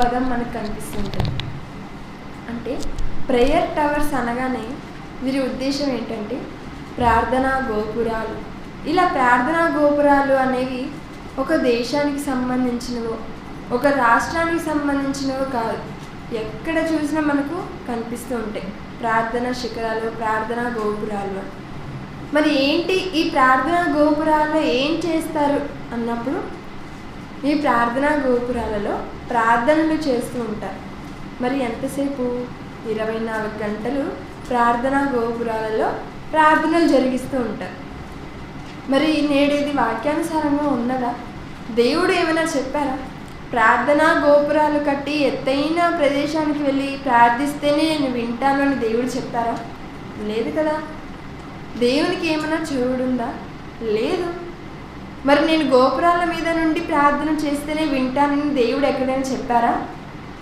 పదం మనకు కనిపిస్తుంటుంది. అంటే ప్రేయర్ టవర్స్ అనగానే వీరి ఉద్దేశం ఏంటంటే ప్రార్థనా గోపురాలు. ఇలా ప్రార్థనా గోపురాలు అనేవి ఒక దేశానికి సంబంధించినవో ఒక రాష్ట్రానికి సంబంధించినవో కాదు, ఎక్కడ చూసినా మనకు కనిపిస్తూ ఉంటాయి ప్రార్థనా శిఖరాలు, ప్రార్థనా గోపురాలు అని. మరి ఏంటి ఈ ప్రార్థనా గోపురాల్లో ఏం చేస్తారు అన్నప్పుడు, ఈ ప్రార్థనా గోపురాలలో ప్రార్థనలు చేస్తూ ఉంటారు. మరి ఎంతసేపు? 24 గంటలు ప్రార్థనా గోపురాలలో ప్రార్థనలు జరిగిస్తూ ఉంటారు. మరి నేడేది వాక్యానుసారంగా ఉన్నదా? దేవుడు ఏమైనా చెప్పారా? ప్రార్థనా గోపురాలు కట్టి ఎత్తైన ప్రదేశానికి వెళ్ళి ప్రార్థిస్తేనే నేను వింటాను అని దేవుడు చెప్పారా? లేదు కదా. దేవునికి ఏమైనా చెవుడుందా? లేదు. మరి నేను గోపురాల మీద నుండి ప్రార్థన చేస్తేనే వింటానని దేవుడు ఎక్కడైనా చెప్పారా?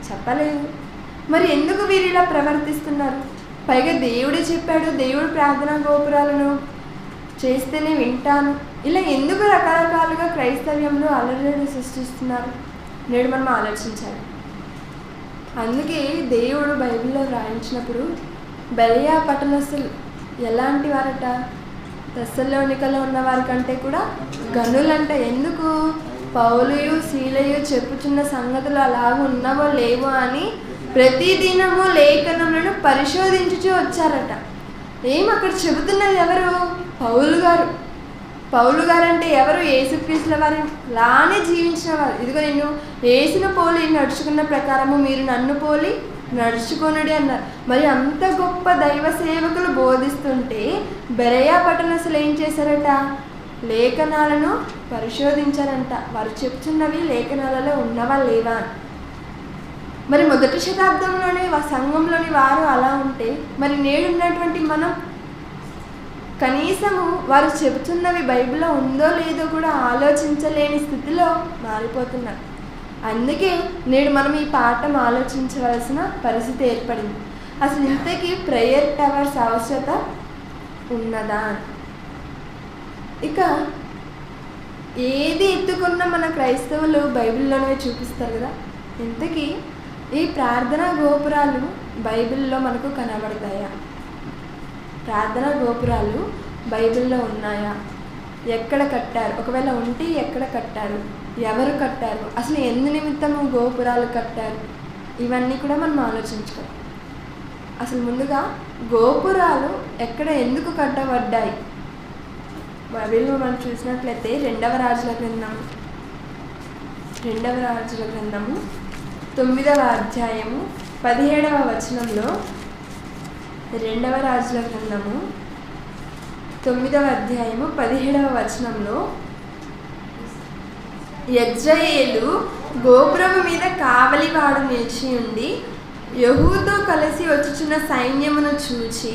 చెప్పలేదు. మరి ఎందుకు వీరు ఇలా ప్రవర్తిస్తున్నారు? పైగా దేవుడే చెప్పాడు, దేవుడు ప్రార్థనా గోపురాలను చేస్తేనే వింటాను, ఇలా ఎందుకు రకరకాలుగా క్రైస్తవ్యంలో అలజడి సృష్టిస్తున్నారు? నేడు మనం ఆలోచించాలి. అందుకే దేవుడు బైబిల్లో వ్రాయించినప్పుడు బెరయా పట్టణస్థులు ఎలాంటి వారట? తెస్సలోనికలో ఉన్న వారి కంటే కూడా గనులంట. ఎందుకు? పౌలుయు సీలయు చెప్పుచున్న సంగతులు అలాగ ఉన్నావో లేవో అని ప్రతిదినము లేఖనములను పరిశోధించుచూ వచ్చారట. అక్కడ చెబుతున్నది ఎవరు? పౌలు గారు. పౌలు గారు అంటే ఎవరు? యేసుక్రీస్తుల వారి లానే జీవించిన వారు. ఇదిగో నేను యేసును పోలి నడుచుకున్న ప్రకారము మీరు నన్ను పోలి నడుచుకొనుడి అన్నారు. మరి అంత గొప్ప దైవ సేవకులు బోధిస్తుంటే బెరయా పట్టణస్థులు ఏం చేశారట? లేఖనాలను పరిశోధించారంట. వారు చెప్తున్నవి లేఖనాలలో ఉన్నవా లేవా. మరి మొదటి శతాబ్దంలోనే సంఘంలోని వారు అలా ఉంటే మరి నేడున్నటువంటి మనం కనీసము వారు చెబుతున్నవి బైబిల్లో ఉందో లేదో కూడా ఆలోచించలేని స్థితిలో మారిపోతున్నారు. అందుకే నేడు మనం ఈ పాఠం ఆలోచించవలసిన పరిస్థితి ఏర్పడింది. అసలు ఇంతకీ ప్రేయర్ టవర్స్ అవసరత ఉన్నదా? ఇక ఏది ఎత్తుకున్న మన క్రైస్తవులు బైబిల్లోనే చూపిస్తారు కదా. ఇంతకీ ఈ ప్రార్థనా గోపురాలు బైబిల్లో మనకు కనబడతాయా? ప్రార్థనా గోపురాలు బైబిల్లో ఉన్నాయా? ఎక్కడ కట్టారు? ఒకవేళ ఉంటే ఎక్కడ కట్టారు? ఎవరు కట్టారు? అసలు ఎందు నిమిత్తము గోపురాలు కట్టారు? ఇవన్నీ కూడా మనం ఆలోచించుకోవాలి. అసలు ముందుగా గోపురాలు ఎక్కడ ఎందుకు కట్టబడ్డాయి? బైబిల్లో మనం చూసినట్లయితే రెండవ రాజుల గ్రంథము 9వ అధ్యాయము 17వ వచనంలో, రెండవ రాజుల గ్రంథము 9వ అధ్యాయము 17వ వచనంలో, యెజ్రెయేలు గోపురము మీద కావలివాడు నిలిచి ఉండి యెహూతో కలిసి వచ్చుచున్న సైన్యమును చూచి,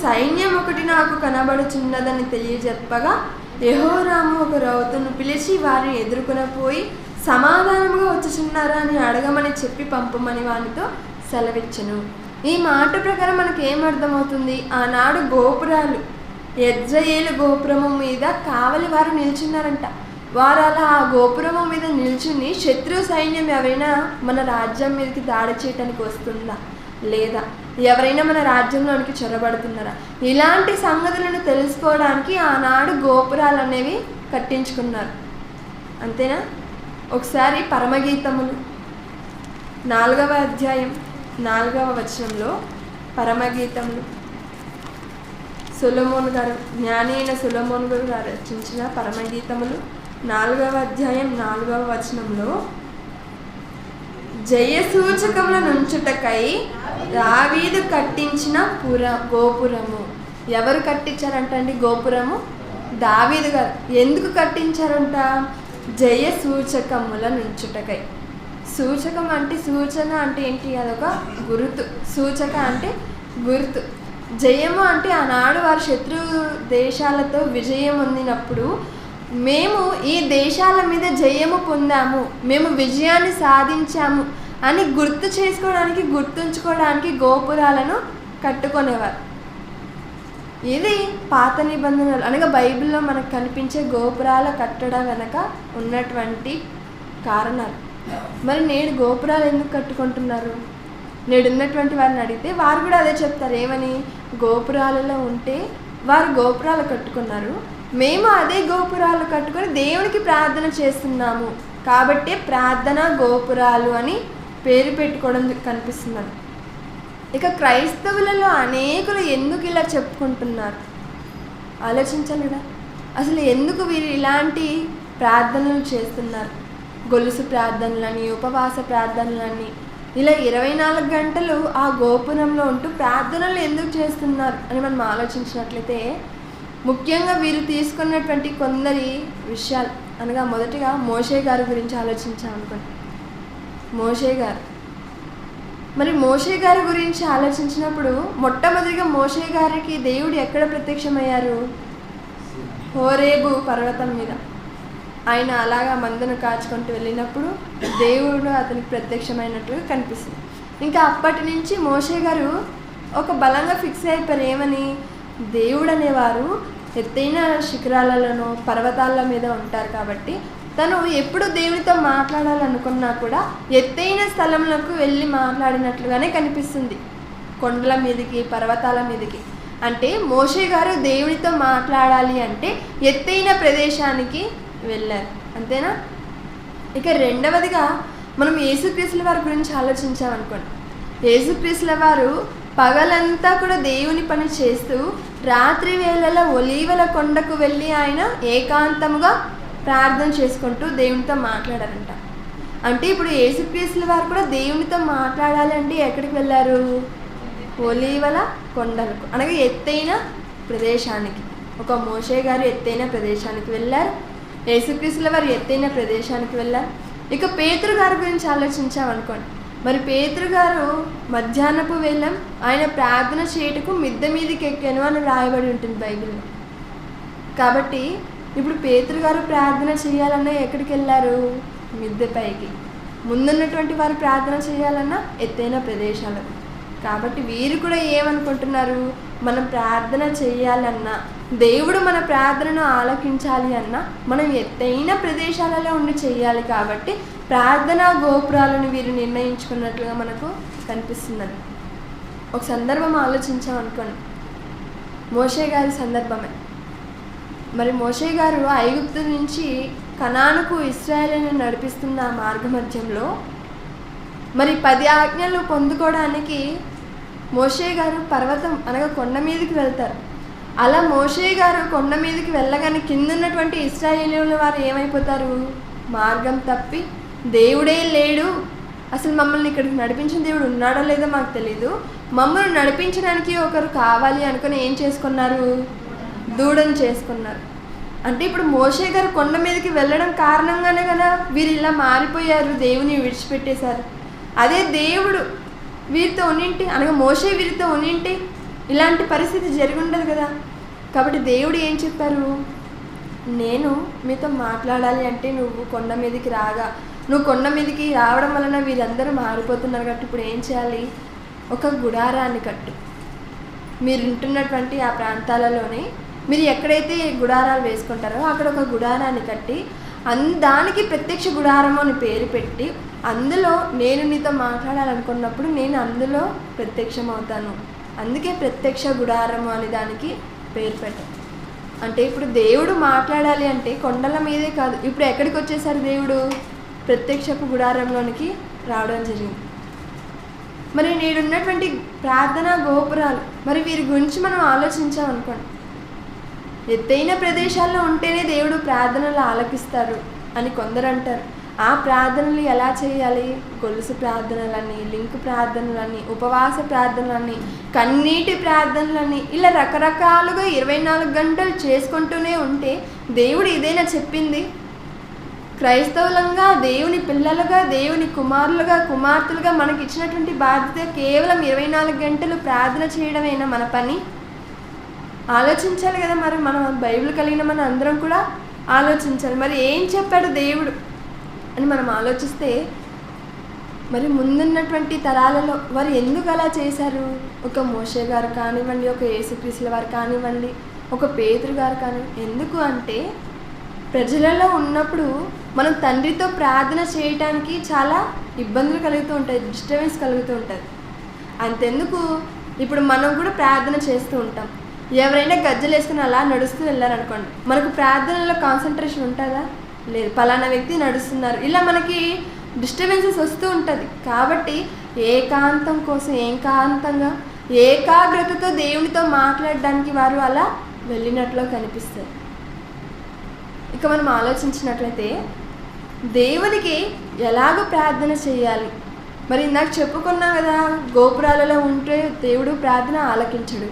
సైన్యం ఒకటి నాకు కనబడుచున్నదని తెలియజెప్పగా యెహోరాము ఒక రౌతును పిలిచి వారిని ఎదుర్కొనపోయి సమాధానముగా వచ్చుచున్నారా అని అడగమని చెప్పి పంపమని వానితో సెలవిచ్చెను. ఈ మాట ప్రకారం మనకు ఏమర్థమవుతుంది? ఆనాడు గోపురాలు, యెజ్రెయేలు గోపురము మీద కావలి వారు నిల్చున్నారంట. వారు అలా ఆ గోపురము మీద నిల్చుని శత్రు సైన్యం ఎవరైనా మన రాజ్యం మీదకి దాడి చేయడానికి వస్తుందా లేదా, ఎవరైనా మన రాజ్యంలోనికి చొరబడుతున్నారా, ఇలాంటి సంగతులను తెలుసుకోవడానికి ఆనాడు గోపురాలు అనేవి కట్టించుకున్నారు. అంతేనా? ఒకసారి పరమగీతములు 4వ అధ్యాయం 4వ వచనంలో పరమగీతములు సొలొమోను గారు, జ్ఞాని అయిన సొలొమోను గారు రచించిన పరమగీతములు 4వ అధ్యాయం 4వ వచనంలో, జయ సూచకముల నుంచుటకై దావీదు కట్టించిన గోపురము. ఎవరు కట్టించారంటండి గోపురము? దావీదు గారు. ఎందుకు కట్టించారంట? జయ సూచకముల నుంచుటకై. సూచకం అంటే, సూచన అంటే ఏంటి? అదొక గుర్తు. సూచక అంటే గుర్తు. జయము అంటే ఆనాడు వారు శత్రు దేశాలతో విజయం పొందినప్పుడు మేము ఈ దేశాల మీద జయము పొందాము, మేము విజయాన్ని సాధించాము అని గుర్తు చేసుకోవడానికి, గుర్తుంచుకోవడానికి గోపురాలను కట్టుకునేవారు. ఇది పాత నిబంధనలు అనగా బైబిల్లో మనకు కనిపించే గోపురాల కట్టడం వెనక ఉన్నటువంటి కారణాలు. మరి నేడు గోపురాలు ఎందుకు కట్టుకుంటున్నారు? నేడున్నటువంటి వారిని అడిగితే వారు కూడా అదే చెప్తారు. ఏమని? గోపురాలలో ఉంటే వారు గోపురాలు కట్టుకున్నారు, మేము అదే గోపురాలు కట్టుకొని దేవునికి ప్రార్థన చేస్తున్నాము కాబట్టి ప్రార్థన గోపురాలు అని పేరు పెట్టుకోవడం కనిపిస్తున్నారు. ఇక క్రైస్తవులలో అనేకులు ఎందుకు ఇలా చెప్పుకుంటున్నారు? ఆలోచించాలి కదా. అసలు ఎందుకు వీరు ఇలాంటి ప్రార్థనలు చేస్తున్నారు? గొలుసు ప్రార్థనలని, ఉపవాస ప్రార్థనలని, ఇలా 24 గంటలు ఆ గోపురంలో ఉంటూ ప్రార్థనలు ఎందుకు చేస్తున్నారు అని మనం ఆలోచించినట్లయితే ముఖ్యంగా వీరు తీసుకున్నటువంటి కొందరి విషయాలు అనగా మొదటిగా మోషే గారి గురించి ఆలోచించామనుకోండి. మోషే గారు, మరి మోషే గారి గురించి ఆలోచించినప్పుడు మొట్టమొదటిగా మోషే గారికి దేవుడు ఎక్కడ ప్రత్యక్షమయ్యారు? హోరేబు పర్వతం మీద. ఆయన అలాగా మందను కాచుకుంటూ వెళ్ళినప్పుడు దేవుడు అతనికి ప్రత్యక్షమైనట్లుగా కనిపిస్తుంది. ఇంకా అప్పటి నుంచి మోషే గారు ఒక బలంగా ఫిక్స్ అయిపోయారు. ఏమని? దేవుడు అనేవారు ఎత్తైన శిఖరాలలోనూ పర్వతాల మీద ఉంటారు కాబట్టి తను ఎప్పుడు దేవునితో మాట్లాడాలనుకున్నా కూడా ఎత్తైన స్థలంలోకి వెళ్ళి మాట్లాడినట్లుగానే కనిపిస్తుంది, కొండల మీదకి, పర్వతాల మీదకి. అంటే మోషే గారు దేవునితో మాట్లాడాలి అంటే ఎత్తైన ప్రదేశానికి వెళ్ళారు, అంతేనా? ఇక రెండవదిగా మనం యేసుక్రీస్తుల వారి గురించి ఆలోచించామనుకోండి. యేసుక్రీస్తుల వారు పగలంతా కూడా దేవుని పని చేస్తూ రాత్రి వేళల ఒలీవల కొండకు వెళ్ళి ఆయన ఏకాంతముగా ప్రార్థన చేసుకుంటూ దేవునితో మాట్లాడారంట. అంటే ఇప్పుడు యేసుక్రీస్తుల వారు కూడా దేవునితో మాట్లాడాలి అంటే ఎక్కడికి వెళ్ళారు? ఒలీవల కొండలకు, అనగా ఎత్తైన ప్రదేశానికి. ఒక మోషే గారు ఎత్తైన ప్రదేశానికి వెళ్ళారు, యేసుక్రీస్తుల వారు ఎత్తైన ప్రదేశానికి వెళ్ళారు. ఇక పేతురు గారి గురించి ఆలోచించామనుకోండి. మరి పేతురు గారు మధ్యాహ్నపు వేళ ఆయన ప్రార్థన చేయటకు మిద్దె మీదకి ఎక్కాను అని రాయబడి ఉంటుంది బైబిల్లో. కాబట్టి ఇప్పుడు పేతురు గారు ప్రార్థన చేయాలన్నా ఎక్కడికి వెళ్ళారు? మిద్దెపైకి. ముందున్నటువంటి వారు ప్రార్థన చేయాలన్నా ఎత్తైన ప్రదేశాలకు. కాబట్టి వీరు కూడా ఏమనుకుంటున్నారు? మనం ప్రార్థన చేయాలన్నా, దేవుడు మన ప్రార్థనను ఆలకించాలి అన్నా మనం ఎత్తైన ప్రదేశాలలో ఉండి చేయాలి. కాబట్టి ప్రార్థనా గోపురాలను వీరు నిర్ణయించుకున్నట్లుగా మనకు కనిపిస్తుందని ఒక సందర్భం ఆలోచించామనుకోండి. మోషే గారి సందర్భమే. మరి మోషే గారు ఐగుప్తు నుంచి కనానుకు ఇశ్రాయేలును నడిపిస్తున్న మార్గమధ్యంలో మరి 10 ఆజ్ఞలు పొందుకోవడానికి మోషే గారు పర్వతం అనగా కొండ మీదకి వెళ్తారు. అలా మోషే గారు కొండ మీదకి వెళ్ళగానే కిందున్నటువంటి ఇశ్రాయేలీయుల వారు ఏమైపోతారు? మార్గం తప్పి దేవుడే లేడు, అసలు మమ్మల్ని ఇక్కడికి నడిపించిన దేవుడు ఉన్నాడో లేదో మాకు తెలీదు, మమ్మల్ని నడిపించడానికి ఒకరు కావాలి అనుకుని ఏం చేసుకున్నారు? దూడను చేసుకున్నారు. అంటే ఇప్పుడు మోషే గారు కొండ మీదకి వెళ్ళడం కారణంగానే కదా వీరు ఇలా మారిపోయారు, దేవుని విడిచిపెట్టేశారు. అదే దేవుడు వీరితో ఉన్నింటి, అనగా మోషే వీరితో ఉన్నింటి ఇలాంటి పరిస్థితి జరిగి ఉండదు కదా. కాబట్టి దేవుడు ఏం చెప్పారు? నేను మీతో మాట్లాడాలి అంటే నువ్వు కొండ మీదకి రాగా, నువ్వు కొండ మీదకి రావడం వలన వీరందరూ మారిపోతున్నారు కాబట్టి ఇప్పుడు ఏం చేయాలి? ఒక గుడారాన్ని కట్టు. మీరు ఉంటున్నటువంటి ఆ ప్రాంతాలలోనే మీరు ఎక్కడైతే గుడారాలు వేసుకుంటారో అక్కడ ఒక గుడారాన్ని కట్టి దానికి ప్రత్యక్ష గుడారము అని పేరు పెట్టి అందులో నేను నీతో మాట్లాడాలనుకున్నప్పుడు నేను అందులో ప్రత్యక్షం అవుతాను, అందుకే ప్రత్యక్ష గుడారము అని దానికి పేరు పెట్టాను. అంటే ఇప్పుడు దేవుడు మాట్లాడాలి అంటే కొండల మీదే కాదు, ఇప్పుడు ఎక్కడికి వచ్చేసారు? దేవుడు ప్రత్యక్షపు గుడారంలోనికి రావడం జరిగింది. మరి నేడున్నటువంటి ప్రార్థనా గోపురాలు, మరి వీరి గురించి మనం ఆలోచించామనుకోండి. ఎత్తైన ప్రదేశాల్లో ఉంటేనే దేవుడు ప్రార్థనలు ఆలకిస్తారు అని కొందరు అంటారు. ఆ ప్రార్థనలు ఎలా చేయాలి? గొలుసు ప్రార్థనలని, లింకు ప్రార్థనలని, ఉపవాస ప్రార్థనలని, కన్నీటి ప్రార్థనలని, ఇలా రకరకాలుగా 24 గంటలు చేసుకుంటూనే ఉంటే దేవుడు ఇదేనా చెప్పింది? క్రైస్తవులంగా, దేవుని పిల్లలుగా, దేవుని కుమారులుగా, కుమార్తెలుగా మనకి ఇచ్చినటువంటి బాధ్యత కేవలం 24 గంటలు ప్రార్థన చేయడమేనా మన పని? ఆలోచించాలి కదా. మరి మనం బైబిల్ కలిగిన మన అందరం కూడా ఆలోచించాలి. మరి ఏం చెప్పాడు దేవుడు అని మనం ఆలోచిస్తే మరి ముందున్నటువంటి తరాలలో వారు ఎందుకు అలా చేశారు? ఒక మోషే గారు కానివ్వండి, ఒక యేసుక్రీస్తుల వారు కానివ్వండి, ఒక పేతురు గారు కానివ్వండి. ఎందుకు అంటే ప్రజలలో ఉన్నప్పుడు మనం తండ్రితో ప్రార్థన చేయటానికి చాలా ఇబ్బందులు కలుగుతూ ఉంటాయి, డిస్టర్బెన్స్ కలుగుతూ ఉంటుంది. అంతెందుకు, ఇప్పుడు మనం కూడా ప్రార్థన చేస్తూ ఉంటాం. ఎవరైనా గజ్జలు వేసుకుని అలా నడుస్తూ వెళ్ళారనుకోండి, మనకు ప్రార్థనలో కాన్సన్ట్రేషన్ ఉంటుందా? లేదు. పలానా వ్యక్తి నడుస్తున్నారు, ఇలా మనకి డిస్టర్బెన్సెస్ వస్తూ ఉంటుంది. కాబట్టి ఏకాంతం కోసం ఏకాగ్రతతో దేవునితో మాట్లాడడానికి వారు అలా వెళ్ళినట్లు కనిపిస్తారు. ఇక మనం ఆలోచించినట్లయితే దేవునికి ఎలాగో ప్రార్థన చేయాలి. మరి ఇందాక చెప్పుకున్నాం కదా, గోపురాలలో ఉంటే దేవుడు ప్రార్థన ఆలకించడు.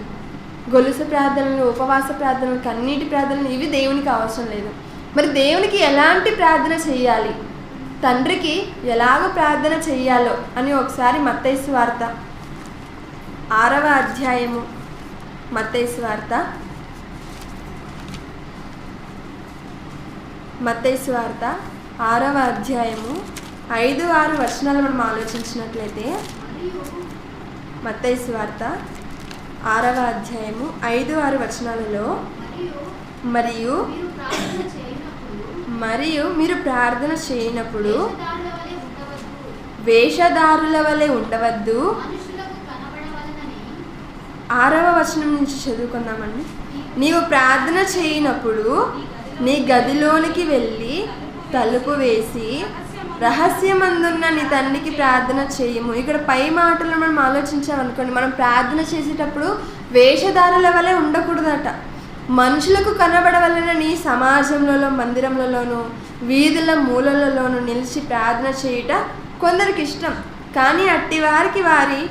గొలుసు ప్రార్థనలు, ఉపవాస ప్రార్థనలు, కన్నీటి ప్రార్థనలు ఇవి దేవునికి అవసరం లేదు. మరి దేవునికి ఎలాంటి ప్రార్థన చేయాలి, తండ్రికి ఎలాగో ప్రార్థన చేయాలో అని ఒకసారి మత్తయి సువార్త 6వ అధ్యాయము, మత్తయి సువార్త 6వ అధ్యాయము 5-6 వచనాలు మనం ఆలోచించినట్లయితే, మత్తయి సువార్త 6వ అధ్యాయము 5-6 వచనాలలో, మరియు మీరు ప్రార్థన చేయనప్పుడు వేషధారుల వలె ఉండవద్దు. 6వ వచనం నుంచి చదువుకుందామండి. నీవు ప్రార్థన చేయనప్పుడు నీ గదిలోనికి వెళ్ళి తలుపు వేసి రహస్యమందున్న నీ తండ్రికి ప్రార్థన చేయము. ఇక్కడ పై మాటలు మనం ఆలోచించామనుకోండి, మనం ప్రార్థన చేసేటప్పుడు వేషధారుల వలె ఉండకూడదట. మనుషులకు కనబడవలనని సమాజంలో, మందిరంలోనూ, వీధుల మూలలలోనూ నిలిచి ప్రార్థన చేయుట కొందరికి ఇష్టం, కానీ అట్టి వారికి వారి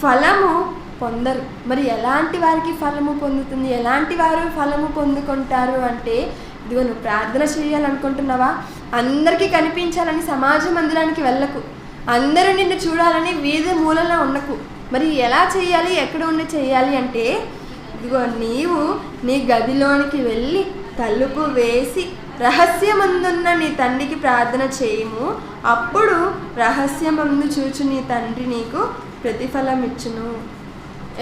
ఫలము పొందరు. మరి ఎలాంటి వారికి ఫలము పొందుతుంది? ఎలాంటి వారు ఫలము పొందుకుంటారు అంటే, ఇదిగో నువ్వు ప్రార్థన చేయాలనుకుంటున్నావా, అందరికీ కనిపించాలని సమాజ మందిరానికి వెళ్ళకు, అందరూ నిన్ను చూడాలని వీధి మూలలో ఉండకు. మరి ఎలా చేయాలి, ఎక్కడ ఉండి చేయాలి అంటే, ఇదిగో నీవు నీ గదిలోనికి వెళ్ళి తలుపు వేసి రహస్యమందున్న నీ తండ్రికి ప్రార్థన చేయము. అప్పుడు రహస్యమందు చూచు నీ తండ్రి నీకు ప్రతిఫలం ఇచ్చును.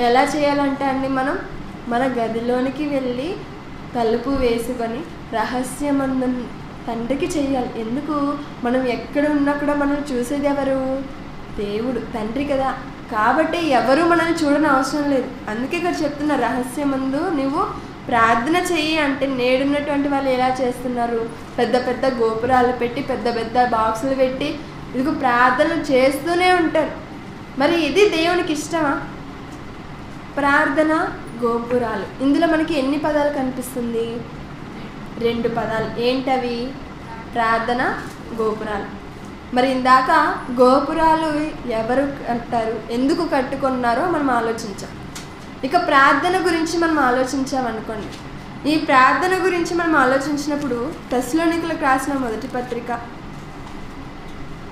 ఎలా చేయాలంటే అండి, మనం మన గదిలోనికి వెళ్ళి తలుపు వేసుకొని రహస్యమందు తండ్రికి చేయాలి. ఎందుకు? మనం ఎక్కడ ఉన్నా కూడా మనం చూసేది ఎవరు? దేవుడు, తండ్రి కదా. కాబట్టి ఎవరు మనల్ని చూడని అవసరం లేదు. అందుకే ఇక్కడ చెప్తున్న రహస్యమందు నువ్వు ప్రార్థన చెయ్యి అంటే, నేడున్నటువంటి వాళ్ళు ఎలా చేస్తున్నారు? పెద్ద పెద్ద గోపురాలు పెట్టి, పెద్ద పెద్ద బాక్సులు పెట్టి ఇదిగో ప్రార్థనలు చేస్తూనే ఉంటారు. మరి ఇది దేవునికి ఇష్టమా? ప్రార్థన గోపురాలు, ఇందులో మనకి ఎన్ని పదాలు కనిపిస్తుంది? 2 పదాలు. ఏంటవి? ప్రార్థన, గోపురాలు. మరి ఇందాక గోపురాలు ఎవరు కట్టారు, ఎందుకు కట్టుకున్నారో మనం ఆలోచించాం. ఇక ప్రార్థన గురించి మనం ఆలోచించామనుకోండి. ఈ ప్రార్థన గురించి మనం ఆలోచించినప్పుడు తెస్సలోనికలకు రాసిన మొదటి పత్రిక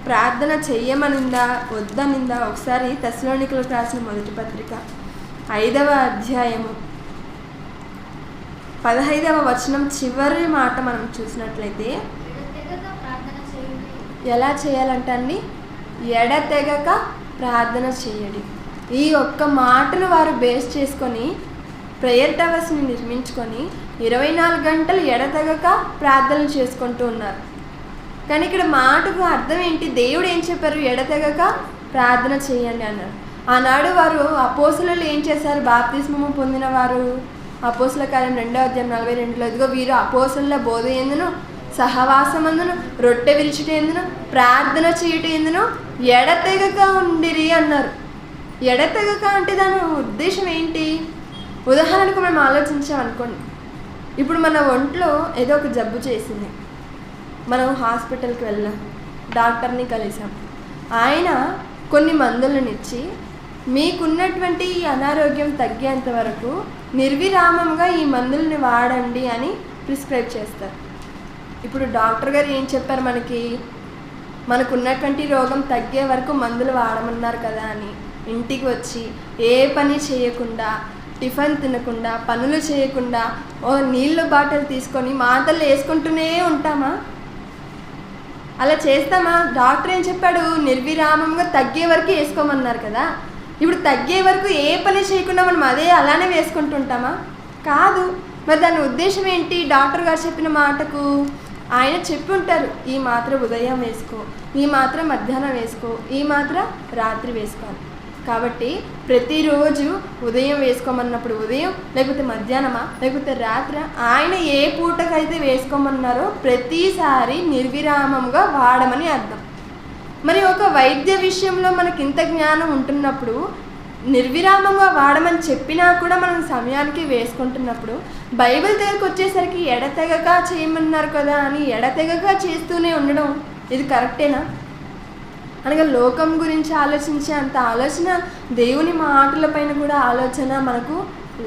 ప్రార్థన చెయ్యమనిందా వద్దనిందా? ఒకసారి తెస్సలోనికలకు రాసిన మొదటి పత్రిక 5వ అధ్యాయము 15వ వచనం చివరి మాట మనం చూసినట్లయితే, ఎలా చేయాలంట అండి? ఎడతెగక ప్రార్థన చేయడి. ఈ ఒక్క మాటను వారు బేస్ చేసుకొని ప్రేయర్ టవర్స్ని నిర్మించుకొని 24 గంటలు ఎడతెగక ప్రార్థనలు చేసుకుంటూ ఉన్నారు. కానీ ఇక్కడ మాటకు అర్థం ఏంటి? దేవుడు ఏం చెప్పారు? ఎడతెగక ప్రార్థన చేయండి అన్నారు. ఆనాడు వారు అపోస్తలులు ఏం చేశారు? బాప్తిస్మము పొందిన వారు అపోస్తల కార్యం 2వ అధ్యాయం 42లో, ఇదిగో వీరు అపోస్తలుల బోధ ఎందును, సహవాసమందును, రొట్టె విరుచుట ఎందును, ప్రార్థన చేయుట ఎందును ఎడతెగక ఉండిరి అన్నారు. ఎడతెగక అంటే దాని ఉద్దేశం ఏంటి? ఉదాహరణకు మనం ఆలోచించామనుకోండి, ఇప్పుడు మన ఒంట్లో ఏదో ఒక జబ్బు చేసింది, మనం హాస్పిటల్కి వెళ్ళాం, డాక్టర్ని కలిసాం. ఆయన కొన్ని మందులను ఇచ్చి మీకున్నటువంటి ఈ అనారోగ్యం తగ్గేంత వరకు నిర్విరామంగా ఈ మందుల్ని వాడండి అని ప్రిస్క్రైబ్ చేస్తారు. ఇప్పుడు డాక్టర్ గారు ఏం చెప్పారు మనకి? మనకున్నటువంటి రోగం తగ్గే వరకు మందులు వాడమన్నారు కదా అని ఇంటికి వచ్చి ఏ పని చేయకుండా, టిఫిన్ తినకుండా, పనులు చేయకుండా నీళ్ళ బాటిల్ తీసుకొని మాటలు వేసుకుంటూనే ఉంటామా? అలా చేస్తామా? డాక్టర్ ఏం చెప్పాడు? నిర్విరామంగా తగ్గే వరకు వేసుకోమన్నారు కదా. ఇప్పుడు తగ్గే వరకు ఏ పని చేయకుండా మనం అలానే వేసుకుంటుంటామా? కాదు. మరి దాని ఉద్దేశం ఏంటి? డాక్టర్ గారు చెప్పిన మాటకు ఆయన చెప్పి ఉంటారు, ఈ మాత్ర ఉదయం వేసుకో, ఈ మాత్ర మధ్యాహ్నం వేసుకో, ఈ మాత్ర రాత్రి వేసుకోవాలి. కాబట్టి ప్రతిరోజు ఉదయం వేసుకోమన్నప్పుడు ఉదయం, లేకపోతే మధ్యాహ్నమా, లేకపోతే రాత్రి, ఆయన ఏ పూటకైతే వేసుకోమన్నారో ప్రతిసారి నిర్విరామంగా వాడమని అర్థం. మరి ఒక వైద్య విషయంలో మనకి ఇంత జ్ఞానం ఉంటున్నప్పుడు, నిర్విరామంగా వాడమని చెప్పినా కూడా మనం సమయానికి వేసుకుంటున్నప్పుడు, బైబిల్ దగ్గరకు వచ్చేసరికి ఎడతెగక చేయమన్నారు కదా అని ఎడతెగక చేస్తూనే ఉండడం ఇది కరెక్టేనా? అనగా లోకం గురించి ఆలోచించే అంత ఆలోచన, దేవుని మాటల పైన కూడా ఆలోచన మనకు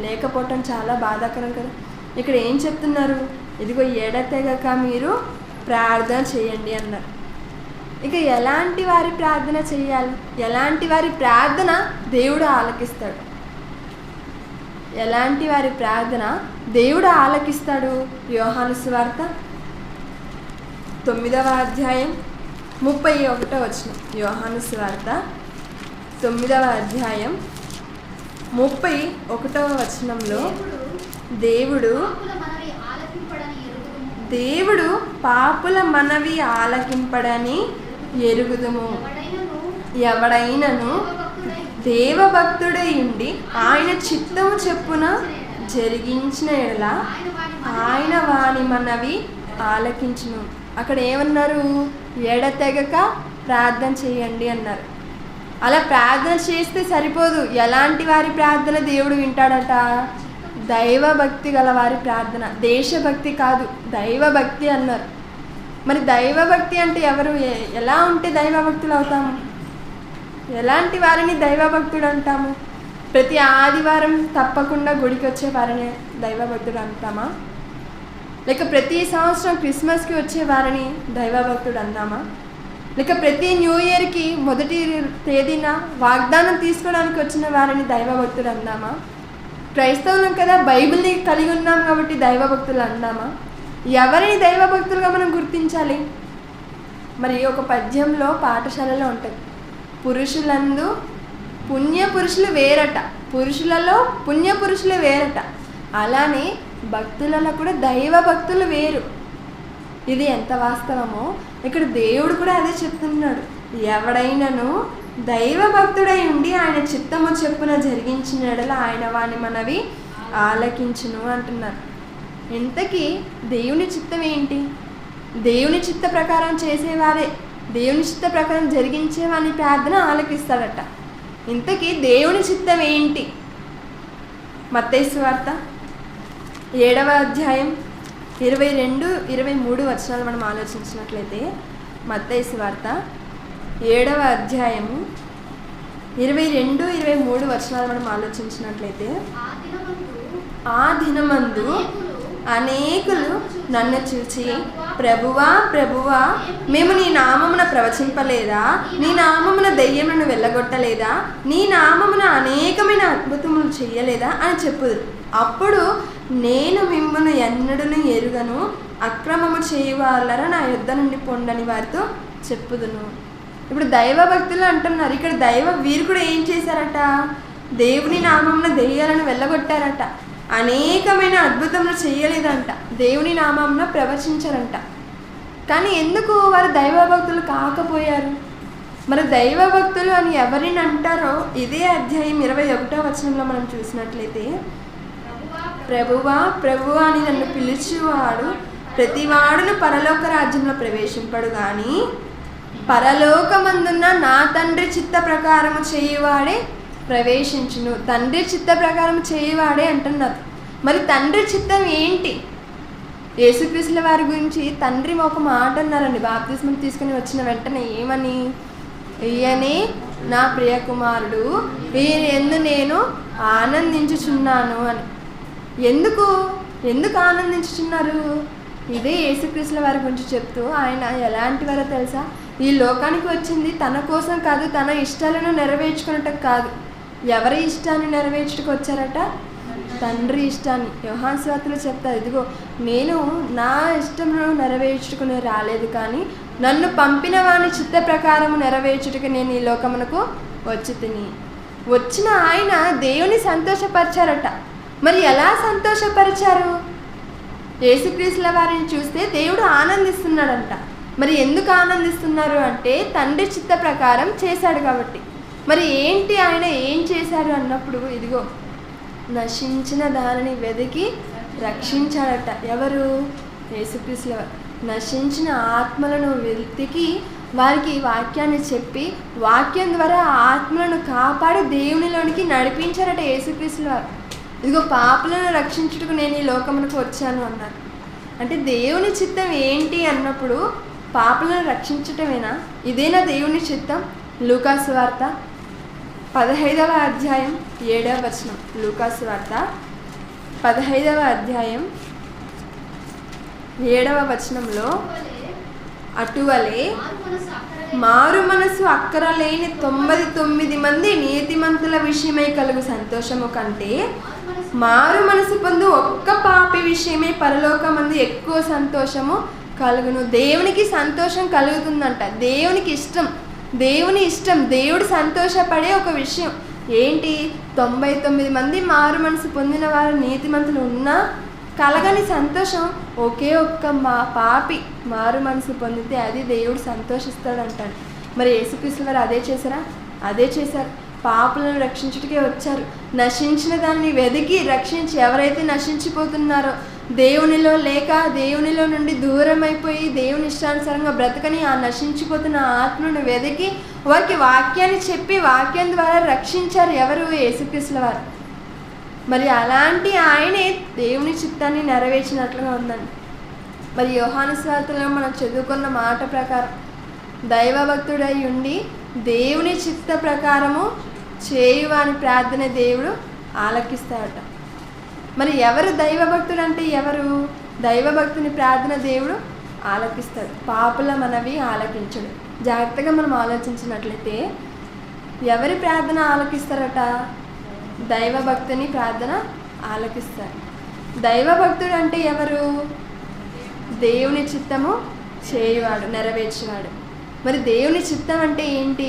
లేకపోవటం చాలా బాధాకరం కదా. ఇక్కడ ఏం చెప్తున్నారు? ఇదిగో ఎడతెగక మీరు ప్రార్థన చేయండి అన్నారు. ఇక ఎలాంటి వారి ప్రార్థన చేయాలి? ఎలాంటి వారి ప్రార్థన దేవుడు ఆలకిస్తాడు? ఎలాంటి వారి ప్రార్థన దేవుడు ఆలకిస్తాడు? యోహాను సువార్త 9వ అధ్యాయం 31వ వచనం. యోహాను సువార్త 9వ అధ్యాయం 31వ వచనంలో దేవుడు పాపుల మనవి ఆలకింపడని ఎరుగుదుము. ఎవడైనను దేవభక్తుడై ఉండి ఆయన చిత్తము చెప్పున జరిగించిన ఎడల ఆయన వాని మనవి ఆలకించును. అక్కడ ఏమన్నారు? ఎడతెగక ప్రార్థన చేయండి అన్నారు. అలా ప్రార్థన చేస్తే సరిపోదు. ఎలాంటి వారి ప్రార్థన దేవుడు వింటాడట? దైవభక్తి గల వారి ప్రార్థన. దేశభక్తి కాదు, దైవభక్తి అన్నారు. మరి దైవభక్తి అంటే ఎవరు? ఎలా ఉంటే దైవభక్తులు అవుతాము? ఎలాంటి వారిని దైవభక్తుడు అంటాము? ప్రతి ఆదివారం తప్పకుండా గుడికి వచ్చే వారిని దైవభక్తుడు అంటామా? లేక ప్రతి సంవత్సరం క్రిస్మస్కి వచ్చే వారిని దైవభక్తుడు అందామా? లేక ప్రతి న్యూ ఇయర్కి మొదటి తేదీన వాగ్దానం తీసుకోవడానికి వచ్చిన వారిని దైవభక్తుడు అందామా? క్రైస్తవులం కదా, బైబిల్ని కలిగి ఉన్నాం కాబట్టి దైవభక్తులు అందామా? ఎవరిని దైవభక్తులుగా మనం గుర్తించాలి? మరి ఒక పద్యంలో పాఠశాలలో ఉంటుంది, పురుషులందు పుణ్యపురుషులు వేరట, పురుషులలో పుణ్యపురుషులు వేరట. అలానే భక్తులలో కూడా దైవ భక్తులు వేరు. ఇది ఎంత వాస్తవమో ఇక్కడ దేవుడు కూడా అదే చెప్తున్నాడు. ఎవడైనను దైవ భక్తుడై ఉండి ఆయన చిత్తము చెప్పున జరిగించిన ఎడల ఆయన వాని మనవి ఆలకించును అంటున్నారు. ఇంతకీ దేవుని చిత్తం ఏంటి? దేవుని చిత్త ప్రకారం చేసేవారే, దేవుని చిత్త ప్రకారం జరిగించే వాని ప్రార్థన ఆలకిస్తాడట. ఇంతకీ దేవుని చిత్తం ఏంటి? మత్తయి సువార్త 7వ అధ్యాయం 22-23 వచనాలు మనం ఆలోచించినట్లయితే, మత్తయి సువార్త 7వ అధ్యాయము 22-23 వచనాలు మనం ఆలోచించినట్లయితే, ఆ దినమందు అనేకులు నన్ను చూచి, ప్రభువా ప్రభువా, మేము నీ నామమున ప్రవచింపలేదా? నీ నామమున దెయ్యములను వెళ్ళగొట్టలేదా? నీ నామమున అనేకమైన అద్భుతములు చేయలేదా అని చెప్పుదురు. అప్పుడు నేను మిమ్మల్ని ఎన్నడూను ఎరుగను, అక్రమము చేయవాళ్ళరా నా యుద్ధ నుండి పొండని వారితో చెప్పుదును. ఇప్పుడు దైవ భక్తులు అంటున్నారు. ఇక్కడ వీరు కూడా ఏం చేశారట? దేవుని నామమున దెయ్యాలను వెళ్ళగొట్టారట, అనేకమైన అద్భుతములు చేయలేదంట, దేవుని నామమున ప్రవచించారంట. కానీ ఎందుకు వారు దైవభక్తులు కాకపోయారు? మరి దైవభక్తులు అని ఎవరిని అంటారో ఇదే అధ్యాయం 21వ వచనంలో మనం చూసినట్లయితే, ప్రభువా ప్రభువా అని నన్ను పిలిచేవాడు ప్రతివాడును పరలోక రాజ్యంలో ప్రవేశింపడు కానీ పరలోకమందున్న నా తండ్రి చిత్త ప్రకారము చేయువాడే ప్రవేశించును. తండ్రి చిత్త ప్రకారం చేయవాడే అంటున్నారు. మరి తండ్రి చిత్తం ఏంటి? యేసుక్రీస్తుల వారి గురించి తండ్రి ఒక మాట అన్నారండి బాప్తిస్మం తీసుకుని వచ్చిన వెంటనే. ఏమని? ఈయనే నా ప్రియ కుమారుడు, ఈయన యందు నేను ఆనందించుచున్నాను అని. ఎందుకు ఆనందించుచున్నారు? ఇదే యేసుక్రీస్తుల వారి గురించి చెప్తూ ఆయన ఎలాంటి వారో తెలుసా? ఈ లోకానికి వచ్చింది తన కోసం కాదు, తన ఇష్టాలను నెరవేర్చుకున్నట్టు కాదు. ఎవరి ఇష్టాన్ని నెరవేర్చుకు వచ్చారట? తండ్రి ఇష్టాన్ని. యోహాను సువార్తలో చెప్తారు, ఇదిగో నేను నా ఇష్టమును నెరవేర్చుకుని రాలేదు కానీ నన్ను పంపిన వాని చిత్త ప్రకారము నెరవేర్చుటకు నేను ఈ లోకమునకు వచ్చి తిని. వచ్చిన ఆయన దేవుని సంతోషపరిచారట. మరి ఎలా సంతోషపరిచారు? యేసుక్రీస్తుల వారిని చూస్తే దేవుడు ఆనందిస్తున్నాడంట. మరి ఎందుకు ఆనందిస్తున్నారు అంటే తండ్రి చిత్త ప్రకారం చేశాడు కాబట్టి. మరి ఏంటి ఆయన ఏం చేశారు అన్నప్పుడు ఇదిగో నశించిన దానిని వెతికి రక్షించాడట. ఎవరు? యేసుక్రీస్తుల వారు. నశించిన ఆత్మలను వెతికి వారికి వాక్యాన్ని చెప్పి వాక్యం ద్వారా ఆత్మలను కాపాడి దేవునిలోనికి నడిపించారట యేసుక్రీస్తుల వారు. ఇదిగో పాపులను రక్షించుటకు నేను ఈ లోకమునకు వచ్చాను అన్నారు. అంటే దేవుని చిత్తం ఏంటి అన్నప్పుడు పాపులను రక్షించటమేనా? ఇదేనా దేవుని చిత్తం? లూకాసు వార్త 15వ అధ్యాయం 7వ వచనం. లూకాసు వార్త 15వ అధ్యాయం 7వ వచనంలో, అటువలే మారు మనసు అక్కరలేని 99 మంది నీతిమంతుల విషయమై కలుగు సంతోషము కంటే మారు మనసు పొందు ఒక్క పాపి విషయమై పరలోకమందు ఎక్కువ సంతోషము కలుగును. దేవునికి సంతోషం కలుగుతుందంట. దేవునికి ఇష్టం, దేవుని ఇష్టం, దేవుడు సంతోషపడే ఒక విషయం ఏంటి? 99 మంది మారు మనసు పొందిన వారు నీతిమంతులు ఉన్నా కలగని సంతోషం ఒకే ఒక్క పాపి మారు మనసు పొందితే అది దేవుడు సంతోషిస్తాడంటాడు. మరి యేసుక్రీస్తు వారు అదే చేశారా? అదే చేశారు. పాపులను రక్షించుటకే వచ్చారు. నశించిన దాన్ని వెతికి రక్షించి, ఎవరైతే నశించిపోతున్నారో దేవునిలో లేక దేవునిలో నుండి దూరం అయిపోయి దేవుని ఇష్టానుసారంగా బ్రతకని ఆ నశించిపోతున్న ఆత్మను వెతికి వారికి వాక్యాన్ని చెప్పి వాక్యం ద్వారా రక్షించారు. ఎవరు? యేసుక్రీస్తుల వారు. మరి అలాంటి ఆయనే దేవుని చిత్తాన్ని నెరవేర్చినట్లుగా ఉందండి. మరి యోహాను సువార్తలో మనం చదువుకున్న మాట ప్రకారం దైవభక్తుడై ఉండి దేవుని చిత్త ప్రకారము చేయువాని ప్రార్థన దేవుడు ఆలకిస్తాడట. మరి ఎవరు దైవభక్తుడు అంటే ఎవరు? దైవభక్తుని ప్రార్థన దేవుడు ఆలకిస్తాడు, పాపుల మనవి ఆలకించడు. జాగ్రత్తగా మనం ఆలోచించినట్లయితే ఎవరి ప్రార్థన ఆలకిస్తారట? దైవభక్తుని ప్రార్థన ఆలకిస్తారు. దైవభక్తుడు అంటే ఎవరు? దేవుని చిత్తము చేయువాడు, నెరవేర్చేవాడు. మరి దేవుని చిత్తం అంటే ఏంటి?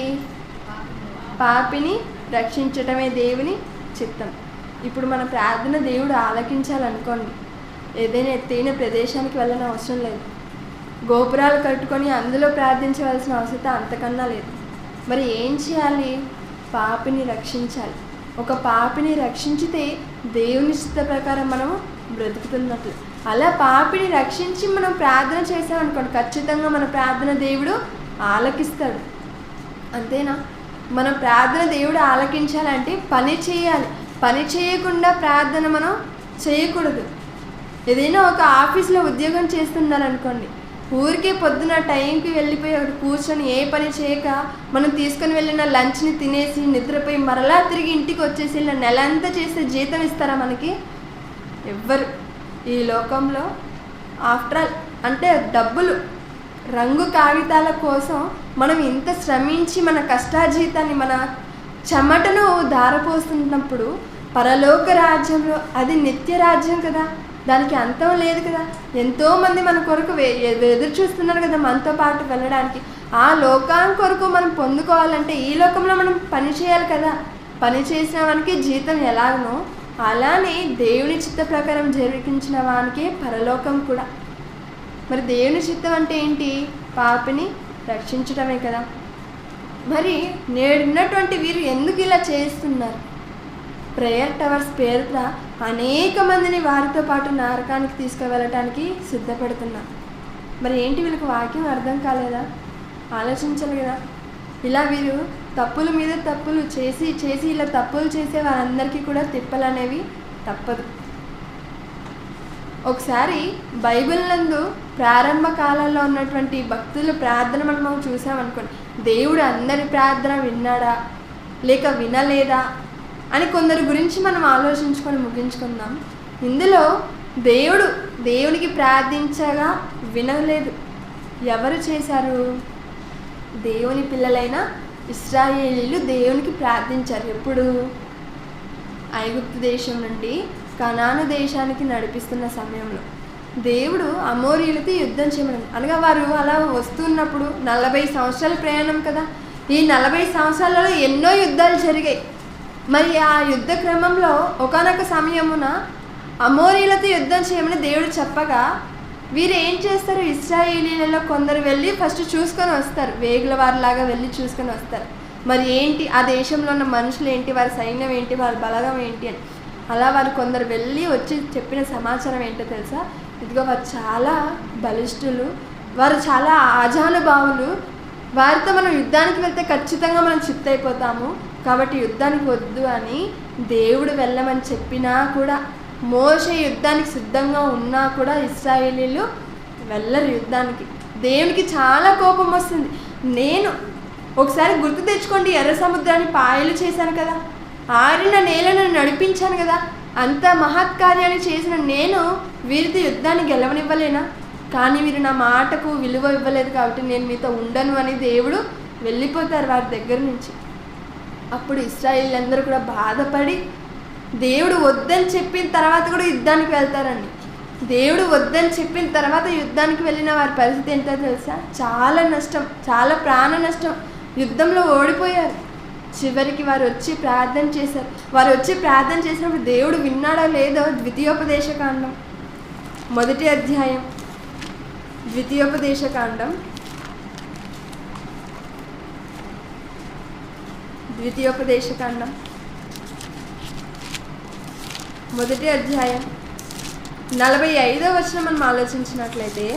పాపిని రక్షించటమే దేవుని చిత్తం. ఇప్పుడు మన ప్రార్థన దేవుడు ఆలకించాలనుకోండి, ఏదైనా ఎత్తైన ప్రదేశానికి వెళ్ళని అవసరం లేదు, గోపురాలు కట్టుకొని అందులో ప్రార్థించవలసిన అవసరం అంతకన్నా లేదు. మరి ఏం చేయాలి? పాపిని రక్షించాలి. ఒక పాపిని రక్షించితే దేవుని చిత్త ప్రకారం మనము బ్రతుకుతున్నట్లు. అలా పాపిని రక్షించి మనం ప్రార్థన చేసామనుకోండి, ఖచ్చితంగా మన ప్రార్థన దేవుడు ఆలకిస్తాడు. అంతేనా? మన ప్రార్థన దేవుడు ఆలకించాలంటే పని చేయాలి. పని చేయకుండా ప్రార్థన మనం చేయకూడదు. ఏదైనా ఒక ఆఫీస్లో ఉద్యోగం చేస్తున్నారనుకోండి, ఊరికే పొద్దున టైంకి వెళ్ళిపోయి అక్కడ కూర్చొని ఏ పని చేయక మనం తీసుకొని వెళ్ళిన లంచ్ని తినేసి నిద్రపోయి మరలా తిరిగి ఇంటికి వచ్చేసి ఇలా నెలంతా చేస్తే జీతం ఇస్తారా మనకి? ఎవ్వరు. ఈ లోకంలో ఆఫ్టర్ ఆల్ అంటే డబ్బులు, రంగు కాగితాల కోసం మనం ఇంత శ్రమించి మన కష్టాజీతాన్ని, మన చెమటను ధారపోస్తున్నప్పుడు పరలోక రాజ్యంలో అది నిత్య రాజ్యం కదా, దానికి అంతం లేదు కదా. ఎంతోమంది మన కొరకు ఎదురు చూస్తున్నారు కదా మనతో పాటు వెళ్ళడానికి. ఆ లోకాన్ని కొరకు మనం పొందుకోవాలంటే ఈ లోకంలో మనం పని చేయాలి కదా. పని చేసిన వానికి జీతం ఎలాగనో అలానే దేవుని చిత్త ప్రకారం జరిగించిన వానికి పరలోకం కూడా. మరి దేవుని చిత్తం అంటే ఏంటి? పాపిని రక్షించడమే కదా. మరి నేడున్నటువంటి వీరు ఎందుకు ఇలా చేస్తున్నారు? ప్రేయర్ టవర్స్ పేరుతో అనేక మందిని వారితో పాటు నరకానికి తీసుకువెళ్ళటానికి సిద్ధపడుతున్నారు. మరి ఏంటి, వీళ్ళకి వాక్యం అర్థం కాలేదా? ఆలోచించాలి కదా. ఇలా వీరు తప్పుల మీద తప్పులు చేసి చేసి ఇలా తప్పులు చేసే వారందరికీ కూడా తిప్పలు అనేవి తప్పదు. ఒకసారి బైబిల్ నందు ప్రారంభ కాలంలో ఉన్నటువంటి భక్తుల ప్రార్థన మనం చూసామనుకోండి, దేవుడు అందరి ప్రార్థన విన్నాడా లేక వినలేదా అని కొందరి గురించి మనం ఆలోచించుకొని ముగించుకుందాం. ఇందులో దేవునికి ప్రార్థించగా వినలేదు. ఎవరు చేశారు? దేవుని పిల్లలైన ఇశ్రాయేలీలు దేవునికి ప్రార్థించారు. ఎప్పుడు? ఐగుప్తు దేశం నుండి కనాను దేశానికి నడిపిస్తున్న సమయంలో దేవుడు అమోరీయులతో యుద్ధం చేయమని, అనగా వారు అలా వస్తున్నప్పుడు 40 సంవత్సరాల ప్రయాణం కదా. ఈ 40 సంవత్సరాలలో ఎన్నో యుద్ధాలు జరిగాయి. మరి ఆ యుద్ధ క్రమంలో ఒకానొక సమయమున అమోరీలతో యుద్ధం చేయమని దేవుడు చెప్పగా వీరు ఏం చేస్తారు, ఇశ్రాయేలీలలో కొందరు వెళ్ళి ఫస్ట్ చూసుకొని వస్తారు, వేగుల వారిలాగా వెళ్ళి చూసుకొని వస్తారు. మరి ఏంటి ఆ దేశంలో ఉన్న మనుషులు ఏంటి, వారి సైన్యం ఏంటి, వారి బలగం ఏంటి అని. అలా వారు కొందరు వెళ్ళి వచ్చి చెప్పిన సమాచారం ఏంటో తెలుసా, ఇదిగో వారు చాలా బలిష్ఠులు, వారు చాలా ఆజానుభావులు, వారితో మనం యుద్ధానికి వెళ్తే ఖచ్చితంగా మనం చిత్తైపోతాము, కాబట్టి యుద్ధానికి వద్దు అని దేవుడు వెళ్ళమని చెప్పినా కూడా, మోషే యుద్ధానికి సిద్ధంగా ఉన్నా కూడా ఇశ్రాయేలీలు వెళ్ళరు యుద్ధానికి. దేవునికి చాలా కోపం వస్తుంది. నేను ఒకసారి గుర్తు తెచ్చుకోండి, ఎర్ర సముద్రాన్ని పాయలు చేశాను కదా, ఆరిన నేలను నడిపించాను కదా, అంత మహత్కార్యాన్ని చేసిన నేను వీరితో యుద్ధాన్ని గెలవనివ్వలేనా? కానీ వీరు నా మాటకు విలువ ఇవ్వలేదు కాబట్టి నేను మీతో ఉండను అని దేవుడు వెళ్ళిపోతారు వారి దగ్గర నుంచి. అప్పుడు ఇశ్రాయేలీలందరూ కూడా బాధపడి దేవుడు వద్దని చెప్పిన తర్వాత కూడా యుద్ధానికి వెళ్తారండి. దేవుడు వద్దని చెప్పిన తర్వాత యుద్ధానికి వెళ్ళిన వారి పరిస్థితి ఏంటో తెలుసా, చాలా నష్టం, చాలా ప్రాణ నష్టం, యుద్ధంలో ఓడిపోయారు. చివరికి వారు వచ్చి ప్రార్థన చేశారు. వారు వచ్చి ప్రార్థన చేసినప్పుడు దేవుడు విన్నాడో లేదో ద్వితీయోపదేశకాండం 1వ అధ్యాయం, ద్వితీయోపదేశకాండం 1వ అధ్యాయం 45వ వచనం మనం ఆలోచించినట్లయితే,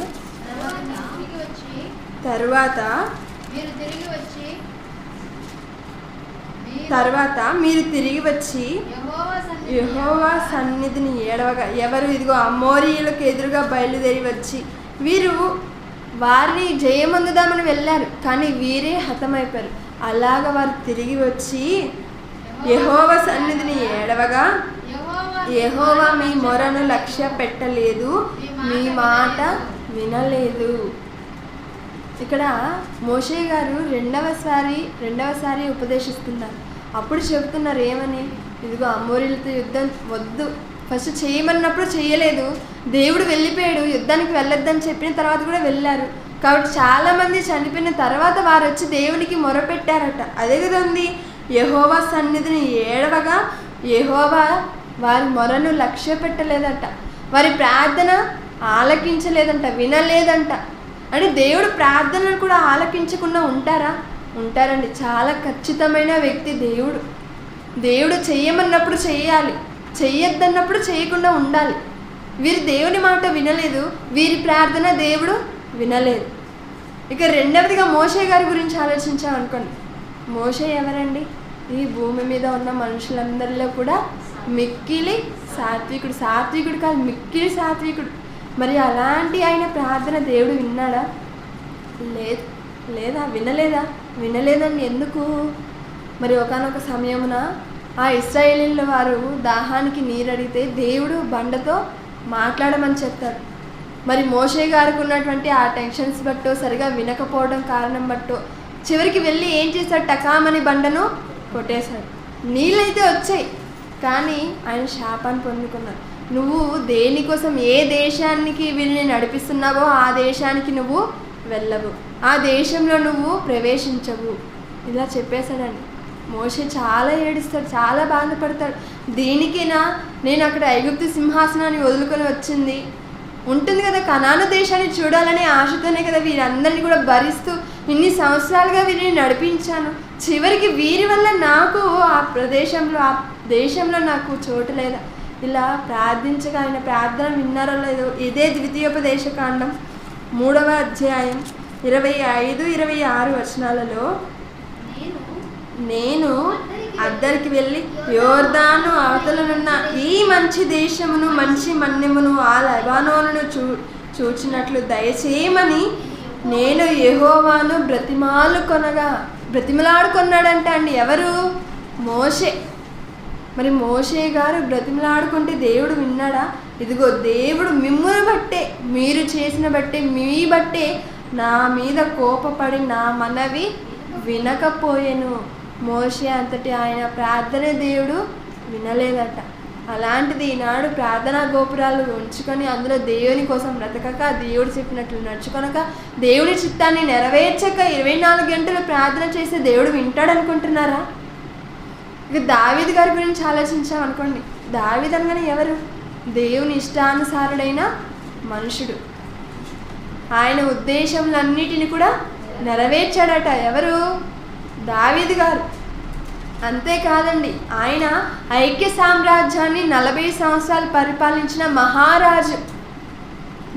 తరువాత మీరు తిరిగి వచ్చి యెహోవా సన్నిధిని ఏడవగా, ఎవరు ఇదిగో అమోరీయులకు ఎదురుగా బయలుదేరి వచ్చి, వీరు వారిని జయమందుదామని వెళ్ళారు కానీ వీరే హతమైపోయారు. అలాగ వారు తిరిగి వచ్చి యెహోవా సన్నిధిని ఏడవగా, యెహోవా మీ మొరను లక్ష్య పెట్టలేదు, మీ మాట వినలేదు. ఇక్కడ మోషే గారు రెండవసారి ఉపదేశిస్తున్నారు. అప్పుడు చెబుతున్నారు ఏమని, ఇదిగో అమోరీలతో యుద్ధం వద్దు, ఫస్ట్ చేయమన్నప్పుడు చేయలేదు, దేవుడు వెళ్ళిపోయాడు, యుద్ధానికి వెళ్ళొద్దని చెప్పిన తర్వాత కూడా వెళ్ళారు. కాబట్టి చాలామంది చనిపోయిన తర్వాత వారు వచ్చి దేవునికి మొరపెట్టారట. అదే కదా ఉంది, యెహోవా సన్నిధిని ఏడవగా యెహోవా వారి మొరను లక్ష్య పెట్టలేదంట, వారి ప్రార్థన ఆలకించలేదంట, వినలేదంట. అంటే దేవుడు ప్రార్థనను కూడా ఆలకించకుండా ఉంటారండి. చాలా ఖచ్చితమైన వ్యక్తి దేవుడు. దేవుడు చెయ్యమన్నప్పుడు చెయ్యాలి, చెయ్యొద్దన్నప్పుడు చేయకుండా ఉండాలి. వీరు దేవుని మాట వినలేదు, వీరి ప్రార్థన దేవుడు వినలేదు. ఇక రెండవదిగా మోషే గారి గురించి ఆలోచించామనుకోండి. మోషే ఎవరండి? ఈ భూమి మీద ఉన్న మనుషులందరిలో కూడా మిక్కిలి సాత్వికుడు కాదు, మిక్కిలి సాత్వికుడు. మరి అలాంటి ఆయన ప్రార్థన దేవుడు విన్నాడా? వినలేదండి. ఎందుకు? మరి ఒకానొక సమయమున ఆ ఇశ్రాయేలీల వారు దాహానికి నీరు అడిగితే దేవుడు బండతో మాట్లాడమని చెప్తారు. మరి మోషే గారికి ఉన్నటువంటి ఆ టెన్షన్స్ బట్టో, సరిగా వినకపోవడం కారణం బట్టో చివరికి వెళ్ళి ఏం చేశాడు, టకామని బండను కొట్టేశాడు. నీళ్ళైతే వచ్చాయి కానీ ఆయన శాపాన్ని పొందుకున్నాడు. నువ్వు దేనికోసం ఏ దేశానికి వీళ్ళని నడిపిస్తున్నావో ఆ దేశానికి నువ్వు వెళ్ళవు, ఆ దేశంలో నువ్వు ప్రవేశించవు, ఇలా చెప్పేశాడండి. మోషే చాలా ఏడుస్తాడు, చాలా బాధపడతాడు. దీనికేనా నేను అక్కడ ఐగుప్తు సింహాసనాన్ని వదులుకొని వచ్చింది? ఉంటుంది కదా, కనాను దేశాన్ని చూడాలనే ఆశతోనే కదా వీరందరినీ కూడా భరిస్తూ ఇన్ని సంవత్సరాలుగా వీరిని నడిపించాను. చివరికి వీరి వల్ల నాకు ఆ ప్రదేశంలో, ఆ దేశంలో నాకు చోటు లేదా? ఇలా ప్రార్థించగా ఆయన ప్రార్థన విన్నారో లేదో, ఇదే ద్వితీయోపదేశకాండం 3వ అధ్యాయం 25-26 వచనాలలో, నేను అద్దరికి వెళ్ళి యోర్దాను అవతలనున్న ఈ మంచి దేశమును, మంచి మన్యమును, ఆ లెబానోనును చూచినట్లు దయచేయమని నేను యెహోవాను బ్రతిమలాడుకొన్నాడంట అండి. ఎవరు? మోషే. మరి మోషే గారు బ్రతిమలాడుకుంటే దేవుడు విన్నాడా? ఇదిగో దేవుడు మిమ్మును బట్టే, మీరు చేసిన బట్టే, మీ బట్టే నా మీద కోపపడి నా మనవి వినకపోయెను. మోషే అంతటి ఆయన ప్రార్థన దేవుడు వినలేదట. అలాంటిది ఈనాడు ప్రార్థనా గోపురాలు ఉంచుకొని అందులో దేవుని కోసం బ్రతకక, దేవుడు చెప్పినట్లు నడుచుకొనక, దేవుడి చిత్తాన్ని నెరవేర్చక 24 గంటలు ప్రార్థన చేస్తే దేవుడు వింటాడు అనుకుంటున్నారా? ఇక దావీదు గారి గురించి ఆలోచించామనుకోండి. దావీదు అనగానే ఎవరు? దేవుని ఇష్టానుసారుడైన మనుషుడు. ఆయన ఉద్దేశములన్నిటిని కూడా నెరవేర్చాడట. ఎవరు? దావీదు గారు. అంతేకాదండి, ఆయన ఐక్య సామ్రాజ్యాన్ని 40 సంవత్సరాలు పరిపాలించిన మహారాజు.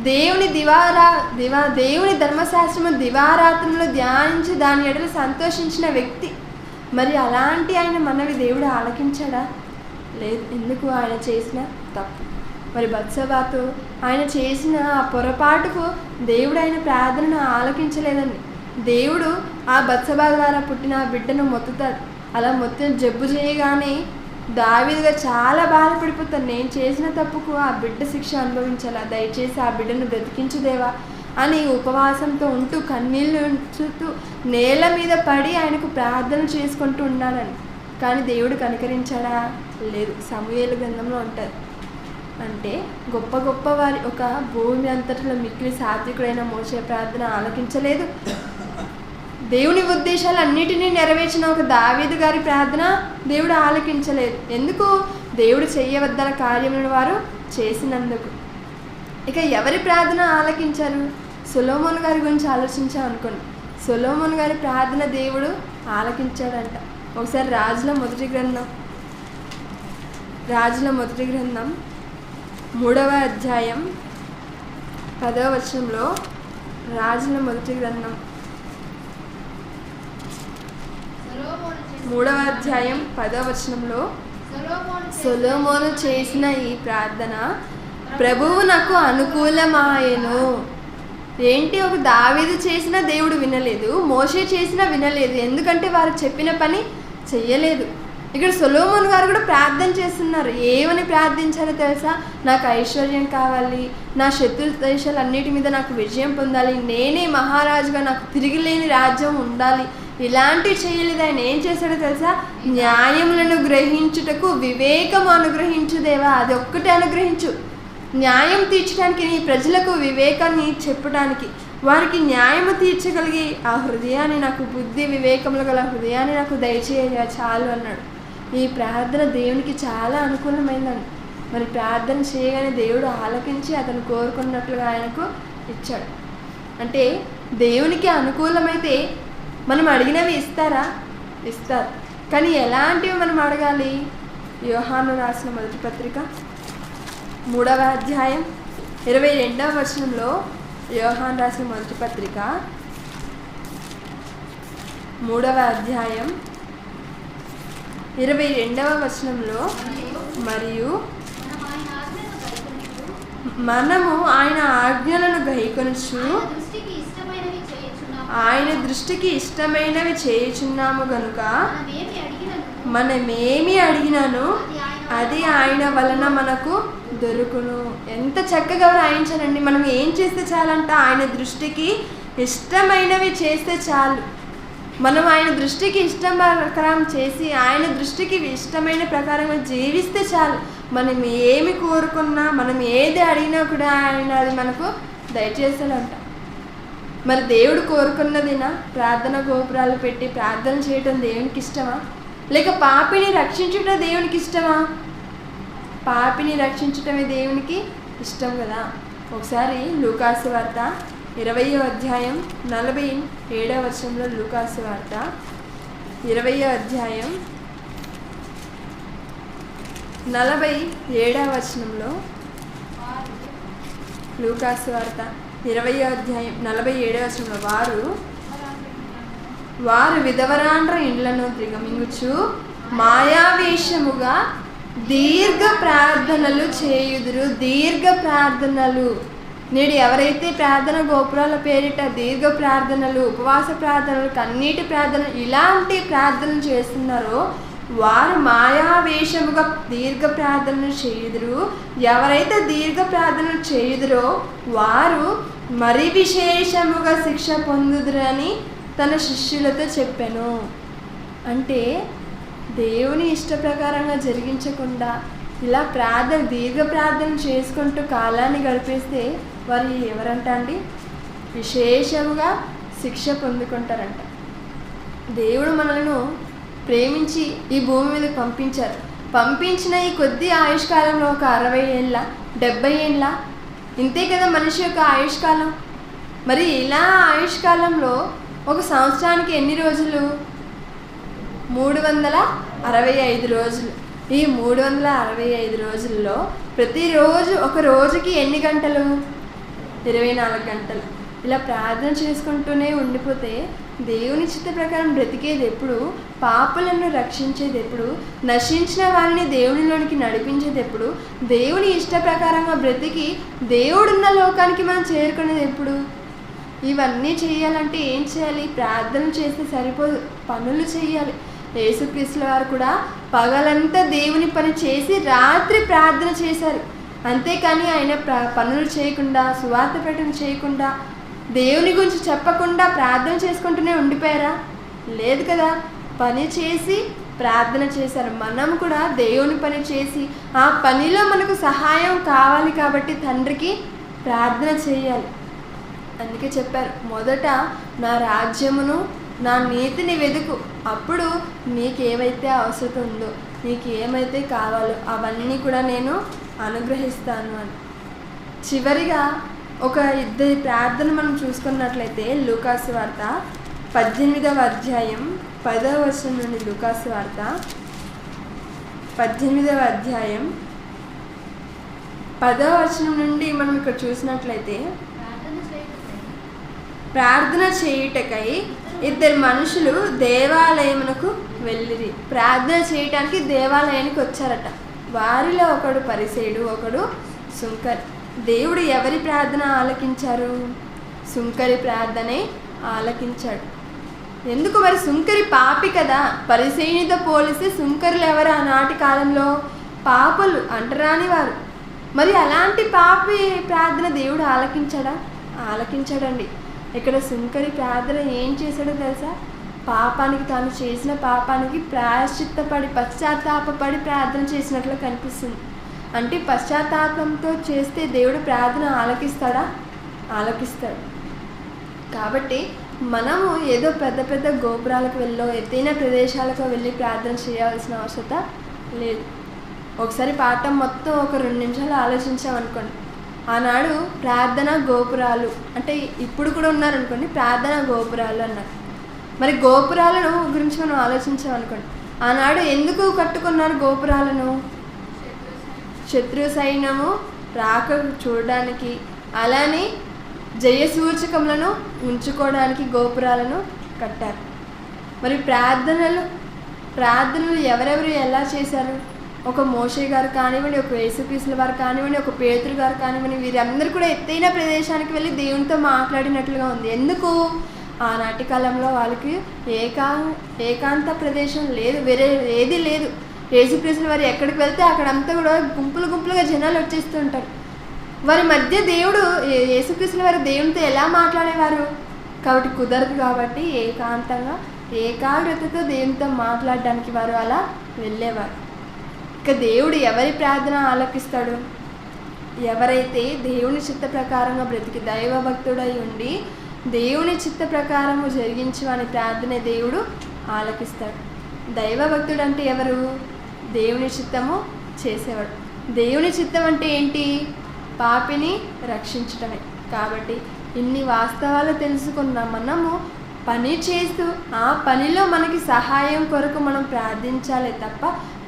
దేవుని ధర్మశాస్త్రము దివారాత్రులు ధ్యానించి దాని ఎడల సంతోషించిన వ్యక్తి. మరి అలాంటి ఆయన మనవి దేవుడు ఆలకించాడా? లేదు. ఎందుకు? ఆయన చేసిన తప్పు. మరి బత్సబాతో ఆయన చేసిన ఆ పొరపాటుకు దేవుడు ఆయన ప్రార్థనను ఆలకించలేదండి. దేవుడు ఆ బత్సబా ద్వారా పుట్టిన ఆ బిడ్డను మొత్తుతాడు. అలా మొత్తం జబ్బు చేయగానే దావీదుగా చాలా బాధపడిపోతాను. నేను చేసిన తప్పుకు ఆ బిడ్డ శిక్ష అనుభవించాలా, దయచేసి ఆ బిడ్డను బ్రతికించుదేవా అని ఉపవాసంతో ఉంటూ కన్నీళ్ళు ఉంచుతూ నేల మీద పడి ఆయనకు ప్రార్థన చేసుకుంటూ ఉన్నాడని. కానీ దేవుడు కనికరించాడా? లేదు. సమూయేలు గ్రంథంలో ఉంటుంది. అంటే గొప్ప గొప్ప వారి ఒక భూమి అంతటిలో మిక్కిలి సాత్వికుడైన మోషే ప్రార్థన ఆలకించలేదు. దేవుని ఉద్దేశాలు అన్నిటినీ నెరవేర్చిన ఒక దావీదు గారి ప్రార్థన దేవుడు ఆలకించలేదు. ఎందుకు? దేవుడు చేయవద్దన్న కార్యములను వారు చేసినందుకు. ఇక ఎవరి ప్రార్థన ఆలకించారు? సొలొమోను గారి గురించి ఆలోచించామనుకోండి. సొలొమోను గారి ప్రార్థన దేవుడు ఆలకించాడంట. ఒకసారి రాజుల మొదటి గ్రంథం 3వ అధ్యాయం 10వ వచనంలో, రాజుల మొదటి గ్రంథం 3వ అధ్యాయం 10వ వచనంలో, సొలొమోను చేసిన ఈ ప్రార్థన ప్రభువు నాకు అనుకూలమాయెను. ఏంటి? ఒక దావీదు చేసిన దేవుడు వినలేదు, మోషే చేసిన వినలేదు. ఎందుకంటే వారు చెప్పిన పని చెయ్యలేదు. ఇక్కడ సొలొమోను గారు కూడా ప్రార్థన చేస్తున్నారు. ఏమని ప్రార్థించారో తెలుసా? నాకు ఐశ్వర్యం కావాలి, నా శత్రు దేశాలు అన్నిటి మీద నాకు విజయం పొందాలి, నేనే మహారాజుగా నాకు తిరిగిలేని రాజ్యం ఉండాలి. ఇలాంటివి చేయలేదు. ఆయన ఏం చేశాడో తెలుసా? న్యాయములను గ్రహించుటకు వివేకం అనుగ్రహించుదేవా, అది ఒక్కటే అనుగ్రహించు. న్యాయం తీర్చడానికి, నీ ప్రజలకు వివేకాన్ని చెప్పడానికి, వారికి న్యాయము తీర్చగలిగి ఆ హృదయాన్ని, నాకు బుద్ధి వివేకములు గల హృదయాన్ని నాకు దయచేయ చాలు అన్నాడు. ఈ ప్రార్థన దేవునికి చాలా అనుకూలమైందండి. మరి ప్రార్థన చేయగానే దేవుడు ఆలకించి అతను కోరుకున్నట్లుగా ఆయనకు ఇచ్చాడు. అంటే దేవునికి అనుకూలమైతే మనం అడిగినవి ఇస్తారా? ఇస్తారు. కానీ ఎలాంటివి మనం అడగాలి? యోహాను రాసిన మొదటి పత్రిక 3వ అధ్యాయం 22వ వచనంలో, యోహాను రాసిన మొదటి పత్రిక 3వ అధ్యాయం 22వ వచనంలో, మరియు మనము ఆయన ఆజ్ఞలను గైకొనుచు ఆయన దృష్టికి ఇష్టమైనవి చేయుచున్నాము గనుక మనమేమి అడిగినాను అది ఆయన వలన మనకు దొరుకును. ఎంత చక్కగా రాయించాలండి. మనం ఏం చేస్తే చాలంట? ఆయన దృష్టికి ఇష్టమైనవి చేస్తే చాలు. మనం ఆయన దృష్టికి ఇష్టం ప్రకారం చేసి ఆయన దృష్టికి ఇష్టమైన ప్రకారంగా జీవిస్తే చాలు. మనం ఏమి కోరుకున్నా, మనం ఏది అడిగినా కూడా ఆయన అది మనకు దయచేస్తాడంట. మరి దేవుడు కోరుకున్నదినా? ప్రార్థన గోపురాలు పెట్టి ప్రార్థన చేయటం దేవునికి ఇష్టమా? లేక పాపిని రక్షించటం దేవునికి ఇష్టమా? పాపిని రక్షించటమే దేవునికి ఇష్టం కదా. ఒకసారి లూకాసు వార్త 20వ అధ్యాయం 47వ వచనంలో, లూకాసు వార్త 20వ అధ్యాయం 47వ వచనంలో, లూకాసు వార్త 20వ అధ్యాయం 47వ వచనంలో, వారు విధవరాండ్ర ఇండ్లను దిగమింగుచు మాయావేషముగా దీర్ఘ ప్రార్థనలు చేయుదురు. దీర్ఘ ప్రార్థనలు. నేడు ఎవరైతే ప్రార్థన గోపురాల పేరిట దీర్ఘ ప్రార్థనలు, ఉపవాస ప్రార్థనలు, కన్నీటి ప్రార్థనలు, ఇలాంటి ప్రార్థనలు చేస్తున్నారో వారు మాయావేషముగా దీర్ఘ ప్రార్థనలు చేయుదురు. ఎవరైతే దీర్ఘ ప్రార్థనలు చేయుదురో వారు మరి విశేషముగా శిక్ష పొందుదురని తన శిష్యులతో చెప్పాను. అంటే దేవుని ఇష్ట ప్రకారంగా జరిగించకుండా ఇలా దీర్ఘ ప్రార్థన చేసుకుంటూ కాలాన్ని గడిపేస్తే వారు ఎవరంట అండి? విశేషముగా శిక్ష పొందుకుంటారంట. దేవుడు మనలను ప్రేమించి ఈ భూమి మీద పంపించిన ఈ కొద్ది ఆయుష్కాలంలో ఒక 60 ఏళ్ళ 70 ఏళ్ళ ఇంతే కదా మనిషి యొక్క ఆయుష్కాలం. మరి ఇలా ఆయుష్కాలంలో ఒక సంవత్సరానికి ఎన్ని రోజులు? 365 రోజులు. ఈ 365 రోజుల్లో ప్రతిరోజు ఒక రోజుకి ఎన్ని గంటలు? 24 గంటలు. ఇలా ప్రార్థన చేసుకుంటూనే ఉండిపోతే దేవుని చిత్త ప్రకారం బ్రతికేది ఎప్పుడు? పాపులను రక్షించేది ఎప్పుడు? నశించిన వారిని దేవునిలోనికి నడిపించేది ఎప్పుడు? దేవుని ఇష్ట ప్రకారంగా బ్రతికి దేవుడున్న లోకానికి మనం చేరుకునేది ఎప్పుడు? ఇవన్నీ చేయాలంటే ఏం చేయాలి? ప్రార్థన చేస్తే సరిపోదు, పనులు చేయాలి. యేసుక్రీస్తుల వారు కూడా పగలంతా దేవుని పని చేసి రాత్రి ప్రార్థన చేశారు. అంతేకాని ఆయన పనులు చేయకుండా, సువార్త ప్రకటన చేయకుండా, దేవుని గురించి చెప్పకుండా ప్రార్థన చేసుకుంటూనే ఉండిపోయారా? లేదు కదా, పని చేసి ప్రార్థన చేశారు. మనం కూడా దేవుని పని చేసి ఆ పనిలో మనకు సహాయం కావాలి కాబట్టి తండ్రికి ప్రార్థన చేయాలి. అందుకే చెప్పారు, మొదట నా రాజ్యమును నా నీతిని వెతుకు, అప్పుడు నీకేమైతే అవసరం ఉందో, నీకు ఏమైతే కావాలో అవన్నీ కూడా నేను అనుగ్రహిస్తాను అని. చివరిగా ఒక ఇద్దరి ప్రార్థన మనం చూసుకున్నట్లయితే లూకాసు వార్త 18వ అధ్యాయం 10వ వచనం నుండి, లూకాసు వార్త 18వ అధ్యాయం 10వ వచనం నుండి మనం ఇక్కడ చూసినట్లయితే, ప్రార్థన చేయుటకై ఇద్దరు మనుషులు దేవాలయమునకు వెళ్ళిరి. ప్రార్థన చేయటానికి దేవాలయానికి వచ్చారట. వారిలో ఒకడు పరిసేయుడు, ఒకడు సుంకరి. దేవుడు ఎవరి ప్రార్థన ఆలకించారు? సుంకరి ప్రార్థనే ఆలకించాడు. ఎందుకు? మరి సుంకరి పాపి కదా. పరిసేయునితో పోలిస్తే సుంకరులు ఎవరు? ఆనాటి కాలంలో పాపలు, అంటరాని వారు. మరి అలాంటి పాపి ప్రార్థన దేవుడు ఆలకించాడా? ఆలకించాడండి. ఇక్కడ సుంకరి ప్రార్థన ఏం చేశాడో తెలుసా? పాపానికి, తాను చేసిన పాపానికి ప్రాయశ్చిత్తపడి, పశ్చాత్తాపడి ప్రార్థన చేసినట్లు కనిపిస్తుంది. అంటే పశ్చాత్తాపంతో చేస్తే దేవుడు ప్రార్థన ఆలకిస్తాడా? ఆలకిస్తాడు. కాబట్టి మనము ఏదో పెద్ద పెద్ద గోపురాలకు వెళ్ళో, ఎత్తైన ప్రదేశాలకు వెళ్ళి ప్రార్థన చేయాల్సిన అవసరత లేదు. ఒకసారి పాఠం మొత్తం ఒక 2 నిమిషాలు ఆలోచించామనుకోండి, ఆనాడు ప్రార్థన గోపురాలు అంటే ఇప్పుడు కూడా ఉన్నారనుకోండి, ప్రార్థన గోపురాలు అన్నారు. మరి గోపురాలను గురించి మనం ఆలోచించామనుకోండి, ఆనాడు ఎందుకు కట్టుకున్నారు గోపురాలను? శత్రు సైన్యము రాక చూడడానికి, అలానే జయసూచకములను ఉంచుకోవడానికి గోపురాలను కట్టారు. మరి ప్రార్థనలు ఎవరెవరు ఎలా చేశారు? ఒక మోషే గారు కానివ్వండి, ఒక యేసుక్రీస్తుల వారు కానివ్వండి, ఒక పేతురు గారు కానివ్వండి, వీరందరూ కూడా ఎత్తైన ప్రదేశానికి వెళ్ళి దేవునితో మాట్లాడినట్లుగా ఉంది. ఎందుకు? ఆనాటి కాలంలో వాళ్ళకి ఏకాంత ప్రదేశం లేదు, వేరే ఏది లేదు. యేసుక్రీస్తుల వారు ఎక్కడికి వెళ్తే అక్కడంతా కూడా గుంపులుగా జనాలు వచ్చేస్తుంటారు. వారి మధ్య దేవుడు, యేసుక్రీస్తుల వారు దేవునితో ఎలా మాట్లాడేవారు? కాబట్టి కుదరదు. కాబట్టి ఏకాంతంగా, ఏకాగ్రతతో దేవునితో మాట్లాడడానికి వారు అలా వెళ్ళేవారు. ఇక దేవుడు ఎవరి ప్రార్థన ఆలకిస్తాడు? ఎవరైతే దేవుని చిత్త ప్రకారంగా బ్రతికి దైవభక్తుడై ఉండి దేవుని చిత్త ప్రకారము జరిగించు అని ప్రార్థనే దేవుడు ఆలకిస్తాడు. దైవభక్తుడు అంటే ఎవరు? దేవుని చిత్తము చేసేవాడు. దేవుని చిత్తం అంటే ఏంటి? పాపిని రక్షించటమే. కాబట్టి ఇన్ని వాస్తవాలు తెలుసుకున్న మనము పని చేస్తూ ఆ పనిలో మనకి సహాయం కొరకు మనం ప్రార్థించాలి తప్ప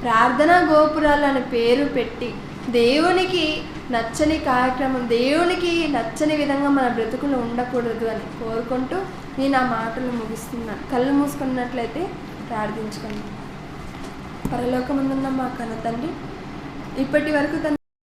ప్రార్థనా గోపురాలు అని పేరు పెట్టి దేవునికి నచ్చని కార్యక్రమం, దేవునికి నచ్చని విధంగా మన బ్రతుకులు ఉండకూడదు అని కోరుకుంటూ నేను ఆ మాటలు ముగిస్తున్నాను. కళ్ళు మూసుకున్నట్లయితే ప్రార్థించుకున్నాను. పరలోకమందున్న మా కన్న తండ్రి, ఇప్పటి వరకు